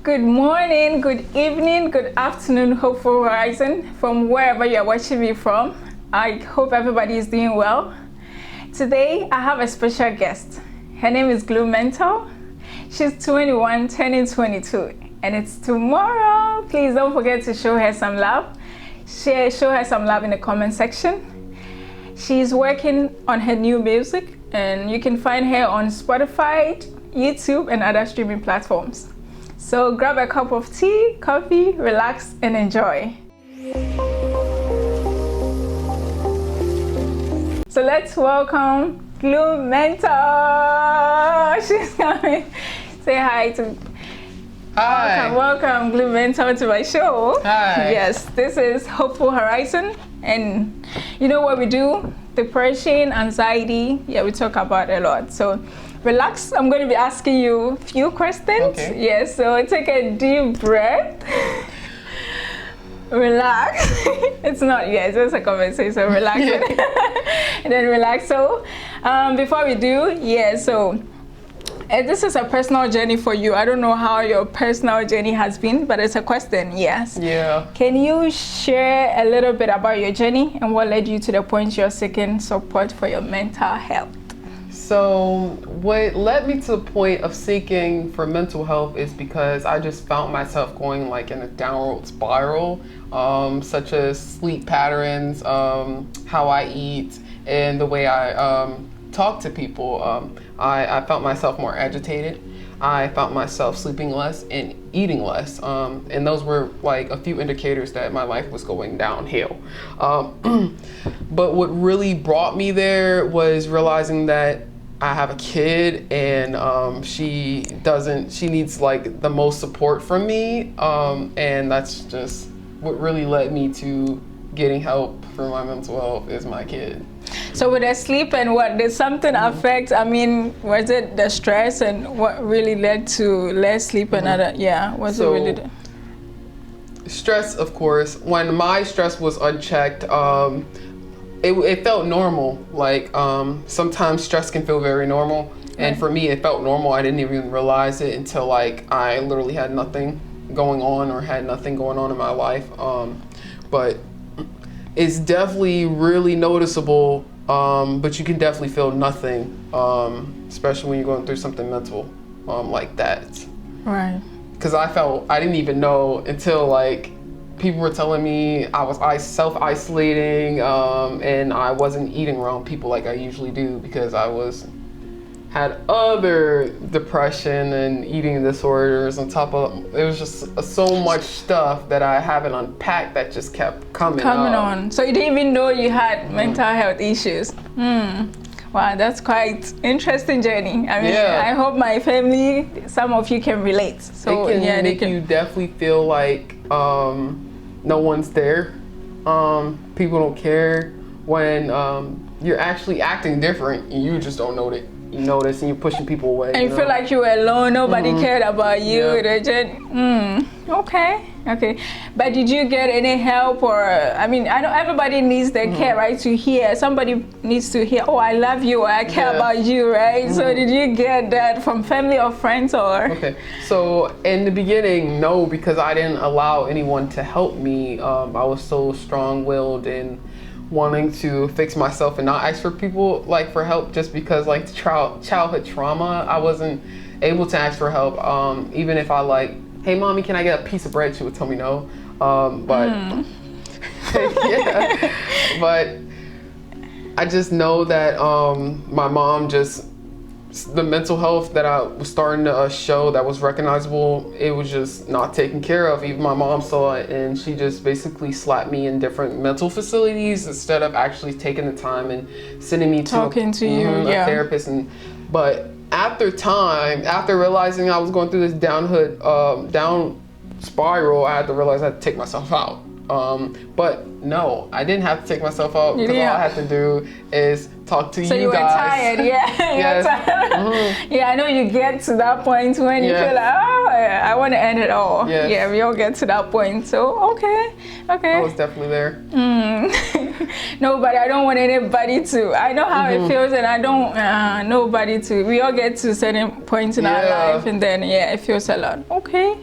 Good morning, good evening, good afternoon, hopeful horizon, from wherever you're watching me from. I hope everybody is doing well. Today, I have a special guest. Her name is Gloom Mentor. She's 21, turning 22, and it's tomorrow. Please don't forget to show her some love. Show her some love in the comment section. She's working on her new music, and you can find her on Spotify, YouTube, and other streaming platforms. So grab a cup of tea, coffee, relax, and enjoy. So let's welcome Gloom Mentor. She's coming. Say hi to. Hi. Welcome, Gloom Mentor, to my show. Hi. Yes, this is Hopeful Horizon, and you know what we do? Depression, anxiety. Yeah, we talk about a lot. So relax. I'm going to be asking you a few questions. Okay. Yes, so take a deep breath. Relax. It's not, it's just a conversation, so relax. And then relax. So before we do, this is a personal journey for you. I don't know how your personal journey has been, but it's a question, yes. Yeah. Can you share a little bit about your journey and what led you to the point you're seeking support for your mental health? So what led me to the point of seeking for mental health is because I just found myself going like in a downward spiral, such as sleep patterns, how I eat, and the way I talk to people. I felt myself more agitated. I found myself sleeping less and eating less. And those were like a few indicators that my life was going downhill. But what really brought me there was realizing that I have a kid, and she needs like the most support from me. And that's just what really led me to getting help for my mental health is my kid. So with the sleep and what, did something affect, was it the stress and what really led to less sleep and other, it really? Stress, of course. When my stress was unchecked, it felt normal. Like sometimes stress can feel very normal. And for me, it felt normal. I didn't even realize it until like I literally had nothing going on or had nothing going on in my life. But it's definitely really noticeable, but you can definitely feel nothing, especially when you're going through something mental like that. Right. Because I didn't even know until like people were telling me I was self-isolating, and I wasn't eating around people like I usually do because I had other depression and eating disorders on top of it. Was just so much stuff that I haven't unpacked that just kept coming on. So you didn't even know you had mental health issues. Wow, that's quite interesting journey. I hope my family, some of you can relate. So it can make you definitely feel like no one's there. People don't care when you're actually acting different and you just don't know it. You notice and you're pushing people away. And you feel like you were alone, nobody cared about you. Okay. But did you get any help or, I know everybody needs the care, right? To hear, somebody needs to hear, oh, I love you, or I care about you, right? So did you get that from family or friends or? Okay, so in the beginning, no, because I didn't allow anyone to help me. I was so strong-willed and wanting to fix myself and not ask for people like for help just because like childhood trauma, I wasn't able to ask for help. Even if I like, hey mommy, can I get a piece of bread? She would tell me no. But but I just know that my mom the mental health that I was starting to show that was recognizable, it was just not taken care of. Even my mom saw it and she just basically slapped me in different mental facilities instead of actually taking the time and sending me to a therapist. But after realizing I was going through this down spiral, I had to realize I had to take myself out. But no, I didn't have to take myself out because all I had to do is talk to so you were guys. tired, yeah. Yes. Yeah, I know you get to that point when you feel like, oh, I want to end it all. Yes. Yeah, we all get to that point. So, okay. I was definitely there. No, but I don't want anybody to. I know how it feels, and I don't nobody to. We all get to certain points in our life, and then it feels a lot. Okay.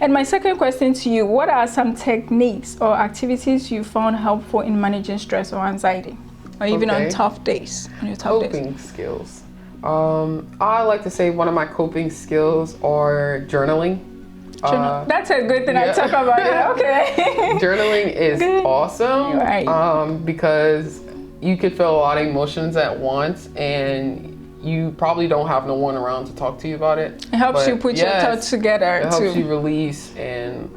And my second question to you: what are some techniques or activities you found helpful in managing stress or anxiety, or even on tough days? On your tough coping skills. I like to say one of my coping skills are journaling. That's a good thing. I talk about it. Okay. Journaling is awesome, because you can feel a lot of emotions at once, and you probably don't have no one around to talk to you about it. It helps you put your thoughts together. It helps you release and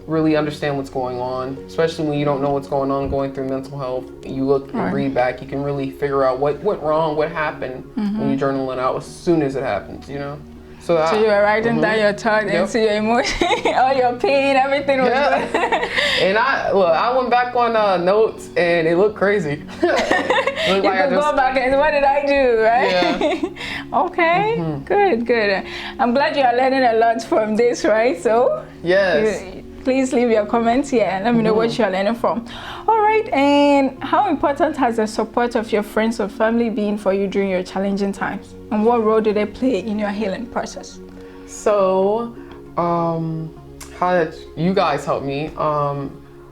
really understand what's going on, especially when you don't know what's going on going through mental health. You look and read back, you can really figure out what went wrong, what happened when you journal it out as soon as it happens, you know? So you were writing down your thoughts and see your emotion, all your pain, everything was good. And I went back on notes, and it looked crazy. You could go back and say, what did I do, right? Yeah. Okay, good. I'm glad you are learning a lot from this, right? So please leave your comments here and let me know what you're learning from. All right, and how important has the support of your friends or family been for you during your challenging times? And what role do they play in your healing process? So, how did you guys help me?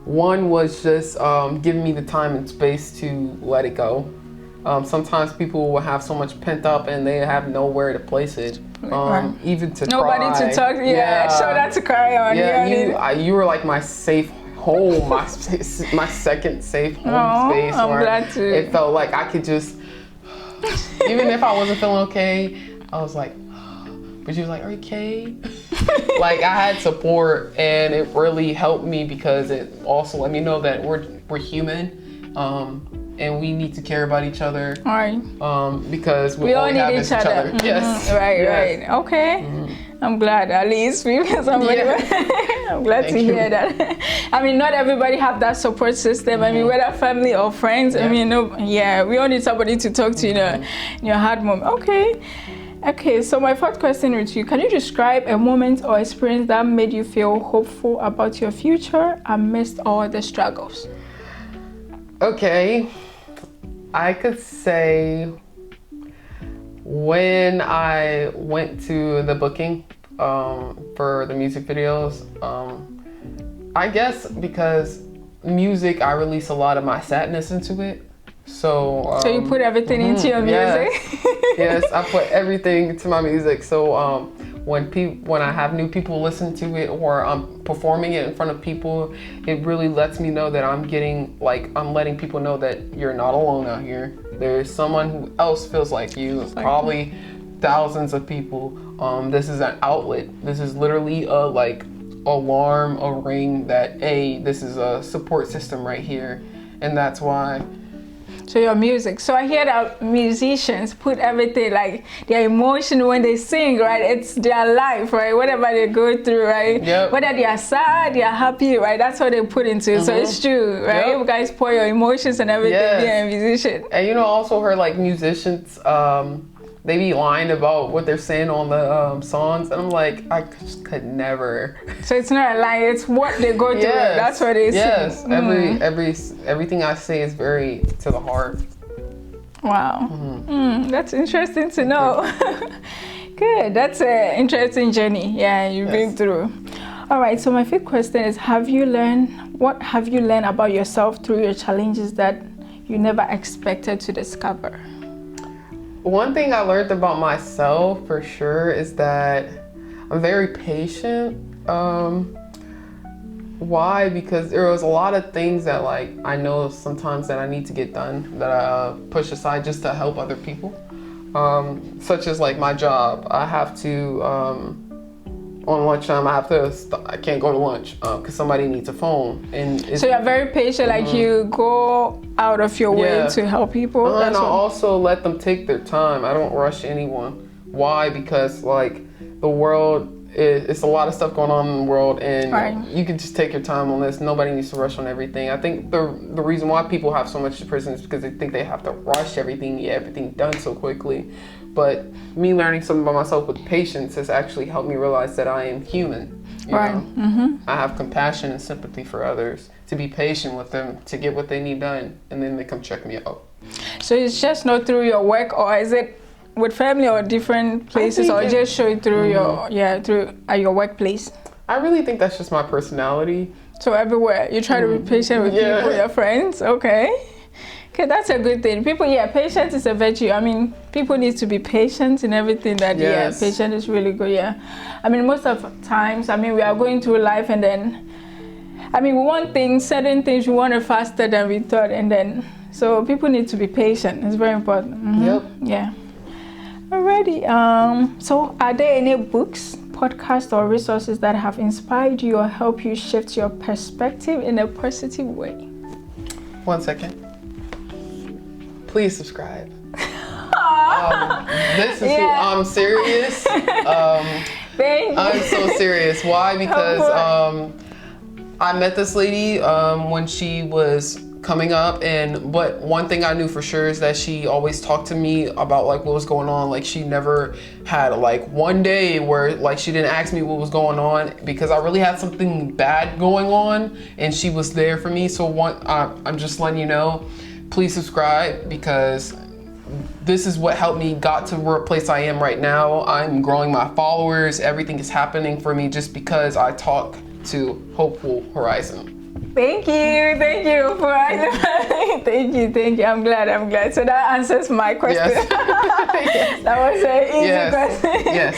One was just giving me the time and space to let it go. Sometimes people will have so much pent up and they have nowhere to place it. Even to nobody cry. To talk. Show that to cry on. You were like my safe home, my second safe home space. I'm glad to. It felt like I could just, even if I wasn't feeling okay, I was like, but she was like, are you okay? Like, I had support, and it really helped me because it also let me know that we're human, and we need to care about each other. Right. Because we all need each other. Yes. Right. Okay. I'm glad at least we somebody. I'm glad to hear that. I mean, not everybody have that support system. I mean, whether family or friends. I mean, we all need somebody to talk to in your hard moment. Okay, so my fourth question is you. Can you describe a moment or experience that made you feel hopeful about your future amidst all the struggles? Okay, I could say when I went to the booking for the music videos, I guess because music, I release a lot of my sadness into it. So you put everything into your music? Yes, I put everything into my music. So when I have new people listen to it or I'm performing it in front of people, it really lets me know that I'm letting people know that you're not alone out here. There's someone who else feels like you, probably thousands of people. This is an outlet. This is literally a alarm, a ring that, this is a support system right here. And that's why. So your music. So I hear that musicians put everything, like their emotion when they sing, right? It's their life, right? Whatever they go through, right? Yep. Whether they are sad, they are happy, right? That's what they put into it. So it's true, right? You guys pour your emotions and everything being a musician. And also heard musicians, they be lying about what they're saying on the songs, and I'm like, I just could never. So it's not a lie; it's what they go through. That's what they say. Yes, everything I say is very to the heart. Wow, that's interesting to know. Good, that's an interesting journey. Yeah, you've been through. All right. So my fifth question is: what have you learned about yourself through your challenges that you never expected to discover? One thing I learned about myself for sure is that I'm very patient. Why? Because there was a lot of things that I know sometimes that I need to get done that I push aside just to help other people. Such as my job. I have to, on lunchtime, I can't go to lunch because somebody needs a phone. So you're very patient, you go out of your way to help people? And I also let them take their time. I don't rush anyone. Why? Because the world it's a lot of stuff going on in the world, and Right. you can just take your time on this. Nobody needs to rush on everything. I think the reason why people have so much depression is because they think they have to rush everything, get everything done so quickly. But me learning something about myself with patience has actually helped me realize that I am human. You Right. know? I have compassion and sympathy for others, to be patient with them, to get what they need done, and then they come check me out. So it's just not through your work, or is it with family or different places, or just show it through through your workplace? I really think that's just my personality. So everywhere you try to be patient with people, your friends. Okay, that's a good thing. People, patience is a virtue. I mean, people need to be patient in everything. That Yes. patience is really good. Yeah, I mean, most of the times, I mean, we are going through life, and then, I mean, we want certain things we want it faster than we thought, and then so people need to be patient. It's very important. Yep. Yeah. Alrighty. So are there any books, podcasts, or resources that have inspired you or helped you shift your perspective in a positive way? 1 second. Please subscribe. This is I'm serious. Thank you. I'm so serious. Why? Because I met this lady when she was coming up, and one thing I knew for sure is that she always talked to me about like what was going on. Like she never had like one day where like she didn't ask me what was going on, because I really had something bad going on, and she was there for me. So I'm just letting you know, please subscribe, because this is what helped me got to the place I am right now. I'm growing my followers. Everything is happening for me just because I talk to Hopeful Horizon. Thank you for thank you. I'm glad. So that answers my question. Yes. That was an easy question. Yes.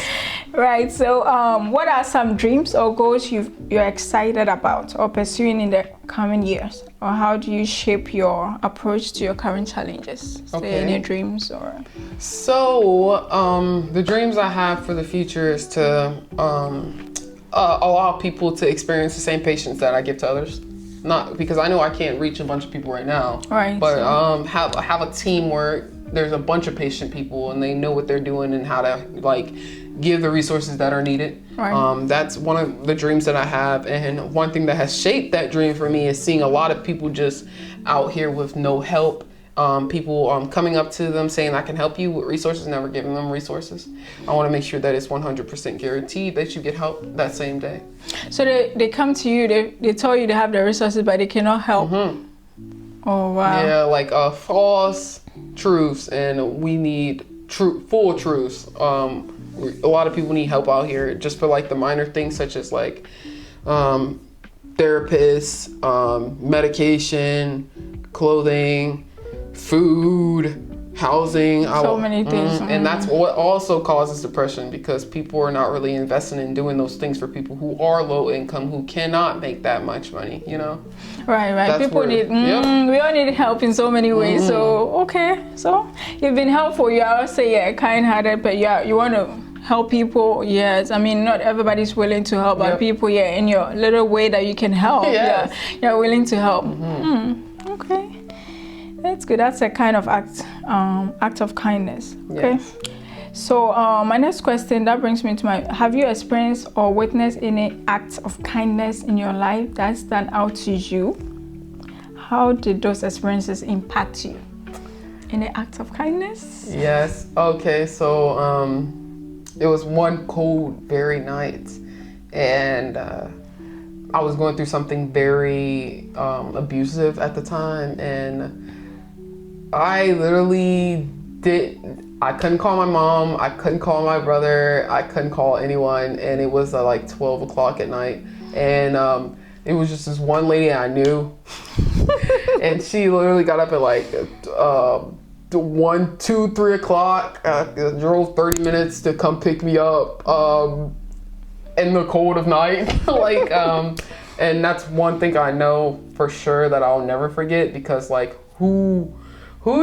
Right. So, what are some dreams or goals you're excited about or pursuing in the coming years? Or how do you shape your approach to your current challenges? Is there any dreams or? So, the dreams I have for the future is to allow people to experience the same patience that I give to others. Not because I know I can't reach a bunch of people right now. Right. But have a team where there's a bunch of patient people and they know what they're doing and how to like give the resources that are needed. Right. That's one of the dreams that I have, and one thing that has shaped that dream for me is seeing a lot of people just out here with no help. People coming up to them saying I can help you with resources, never giving them resources. I want to make sure that it's 100% guaranteed that you get help that same day. So they come to you, they tell you they have the resources, but they cannot help. Oh wow. Yeah, like false truths, and we need full truths. A lot of people need help out here just for like the minor things such as like therapists, medication, clothing, food, housing. So many things. And that's what also causes depression, because people are not really investing in doing those things for people who are low income, who cannot make that much money, you know? Right. That's People need, we all need help in so many ways. So, okay. So, you've been helpful. You always say, kind-hearted, but you want to help people. Yes. I mean, not everybody's willing to help, but people, in your little way that you can help. Yes. You're willing to help. Okay. That's good. That's a kind of act of kindness. Okay. Yes. So my next question, that brings me to have you experienced or witnessed any acts of kindness in your life that stand out to you? How did those experiences impact you? Any acts of kindness? Yes. Okay. So it was one cold, very night, and I was going through something very abusive at the time, and I literally I couldn't call my mom, I couldn't call my brother, I couldn't call anyone, and it was like 12 o'clock at night, and it was just this one lady I knew, and she literally got up at like 1, 2, 3 o'clock, drove 30 minutes to come pick me up in the cold of night, like, and that's one thing I know for sure that I'll never forget, because like who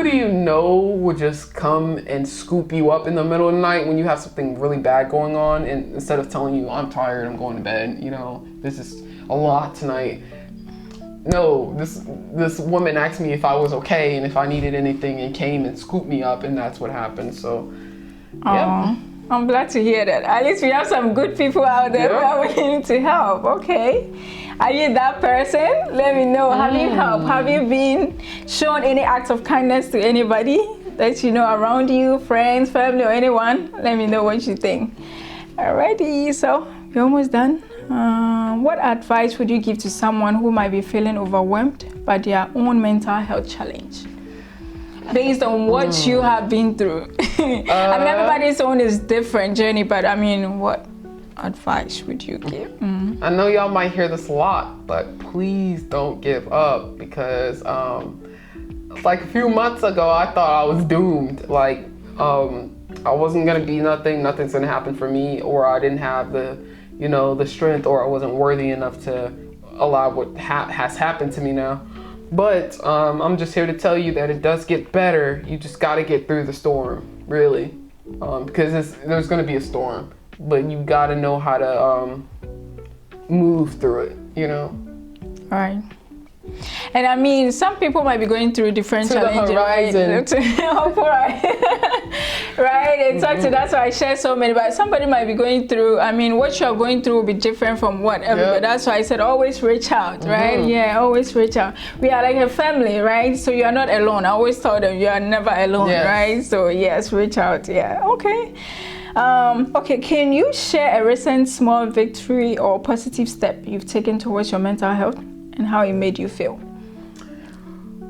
do you know would just come and scoop you up in the middle of the night when you have something really bad going on, and instead of telling you, I'm tired, I'm going to bed, you know, this is a lot tonight. No, this woman asked me if I was okay and if I needed anything, and came and scooped me up, and that's what happened. So, yeah. I'm glad to hear that. At least we have some good people out there who are willing to help. Okay. Are you that person? Let me know. Have you helped? Have you been shown any acts of kindness to anybody that you know around you, friends, family, or anyone? Let me know what you think. Alrighty, so we're almost done. What advice would you give to someone who might be feeling overwhelmed by their own mental health challenge? Based on what you have been through. I mean, everybody's own is different journey, but I mean, what advice would you give? I know y'all might hear this a lot, but please don't give up, because like a few months ago, I thought I was doomed. Like, I wasn't gonna be nothing's gonna happen for me, or I didn't have the, you know, the strength, or I wasn't worthy enough to allow what has happened to me now. But I'm just here to tell you that it does get better. You just gotta get through the storm, really, because there's gonna be a storm, but you gotta know how to move through it, you know? All right. And I mean, some people might be going through different challenges, right? Right, exactly. That's why I share so many. But somebody might be going through, I mean, what you're going through will be different from what everybody. That's why I said always reach out, right? Yeah, always reach out. We are like a family, right? So you are not alone. I always tell them you are never alone, right? So yes, reach out. Yeah, okay. Okay, can you share a recent small victory or positive step you've taken towards your mental health and how it made you feel?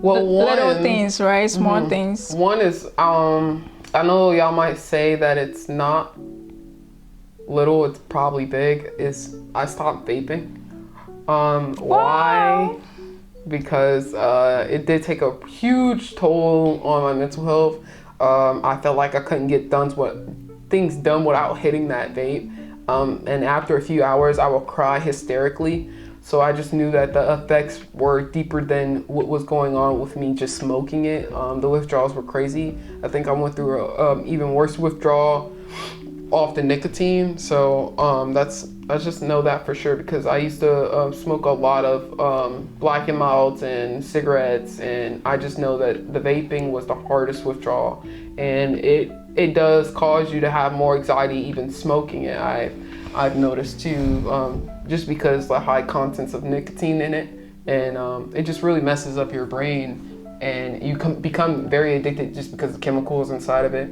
Well, little things, right? Small things. One is, I know y'all might say that it's not little, it's probably big, is I stopped vaping. Why? Because it did take a huge toll on my mental health. I felt like I couldn't get things done without hitting that vape. And after a few hours, I would cry hysterically. So I just knew that the effects were deeper than what was going on with me just smoking it. The withdrawals were crazy. I think I went through a even worse withdrawal off the nicotine. So I just know that for sure, because I used to smoke a lot of Black and Milds and cigarettes, and I just know that the vaping was the hardest withdrawal, and it does cause you to have more anxiety even smoking it. I've noticed too, just because the high contents of nicotine in it, and it just really messes up your brain, and you become very addicted just because of chemicals inside of it.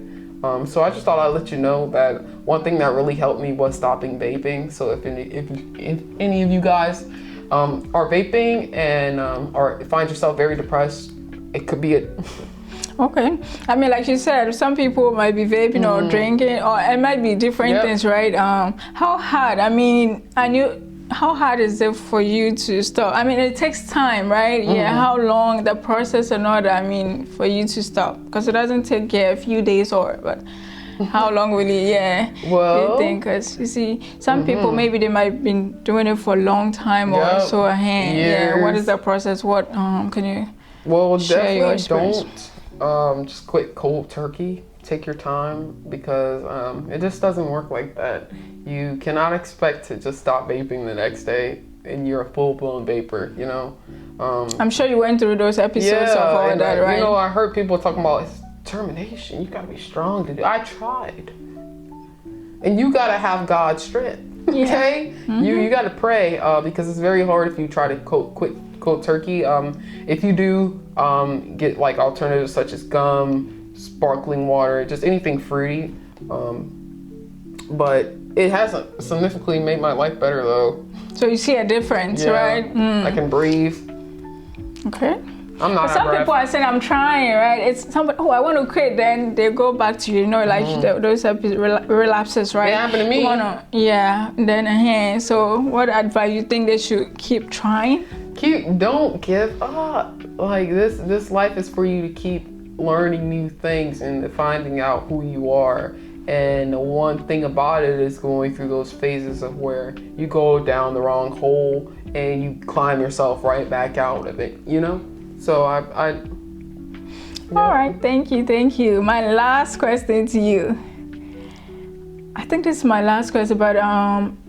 So I just thought I'd let you know that one thing that really helped me was stopping vaping. So if any of you guys are vaping and or find yourself very depressed, it could be it. Okay. I mean, like you said, some people might be vaping or drinking, or it might be different things, right? How hard? I mean, how hard is it for you to stop? I mean, it takes time, right? Yeah. How long the process and all that? I mean, for you to stop, because it doesn't take a few days but how long will it? Yeah. Well, you think? Because you see, some people maybe they might have been doing it for a long time or so. Yeah. What is the process? What can you? Well, share your definitely don't just quit cold turkey. Take your time, because it just doesn't work like that. You cannot expect to just stop vaping the next day and you're a full-blown vapor, you know? I'm sure you went through those episodes of all that, right? You know, I heard people talking about determination. You gotta be strong to do. I tried. And you gotta have God's strength, okay? You gotta pray, because it's very hard if you try to quit cold turkey. If you do get like alternatives such as gum, sparkling water, just anything fruity, but it hasn't significantly made my life better though. So you see a difference, right? I can breathe. Okay. I'm not. Some people are saying I'm trying, right? It's somebody. Oh, I want to quit. Then they go back to like those relapses, right? It happened to me. Then so what advice you think they should keep trying? Don't give up. Like this life is for you to keep learning new things and finding out who you are. And the one thing about it is going through those phases of where you go down the wrong hole and you climb yourself right back out of it, you know? So I All right, thank you. My last question to you. I think this is my last question, but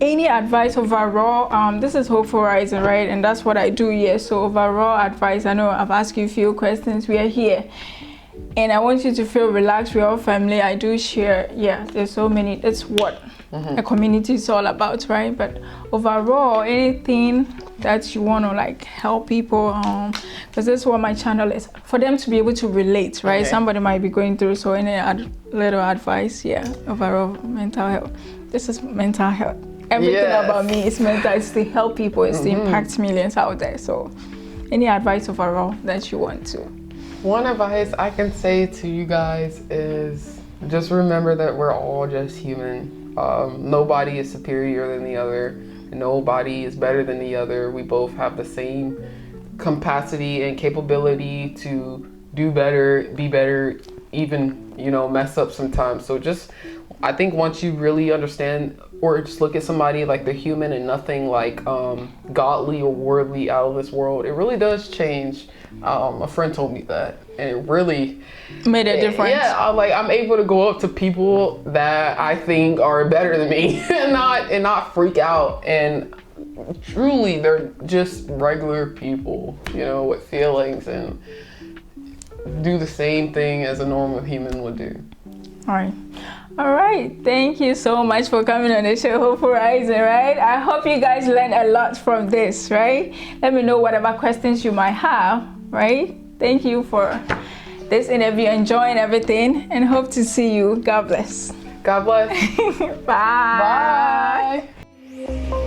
any advice overall? This is Hope for Rising, right? And that's what I do here. So overall advice, I know I've asked you a few questions. We are here. and I want you to feel relaxed with your family. I do share, yeah, there's so many, it's what a community is all about, right? But overall, anything that you want to like help people, because this is what my channel is, for them to be able to relate, right? Okay. Somebody might be going through, so any little advice, yeah, overall mental health. This is mental health. Everything about me is mental. It's to help people, it's to impact millions out there. So any advice overall that you want to? One advice I can say to you guys is just remember that we're all just human. Nobody is superior than the other. Nobody is better than the other. We both have the same capacity and capability to do better, be better, even, you know, mess up sometimes. So just, I think once you really understand, or just look at somebody like they're human and nothing like godly or worldly out of this world, it really does change. A friend told me that, and it really made a difference. Yeah, I'm able to go up to people that I think are better than me and not freak out. And truly, they're just regular people, you know, with feelings and do the same thing as a normal human would do. All right, thank you so much for coming on the show, Hope Horizon, right? I hope you guys learned a lot from this, right? Let me know whatever questions you might have, right? Thank you for this interview, enjoying everything, and hope to see you. God bless. God bless. Bye. Bye.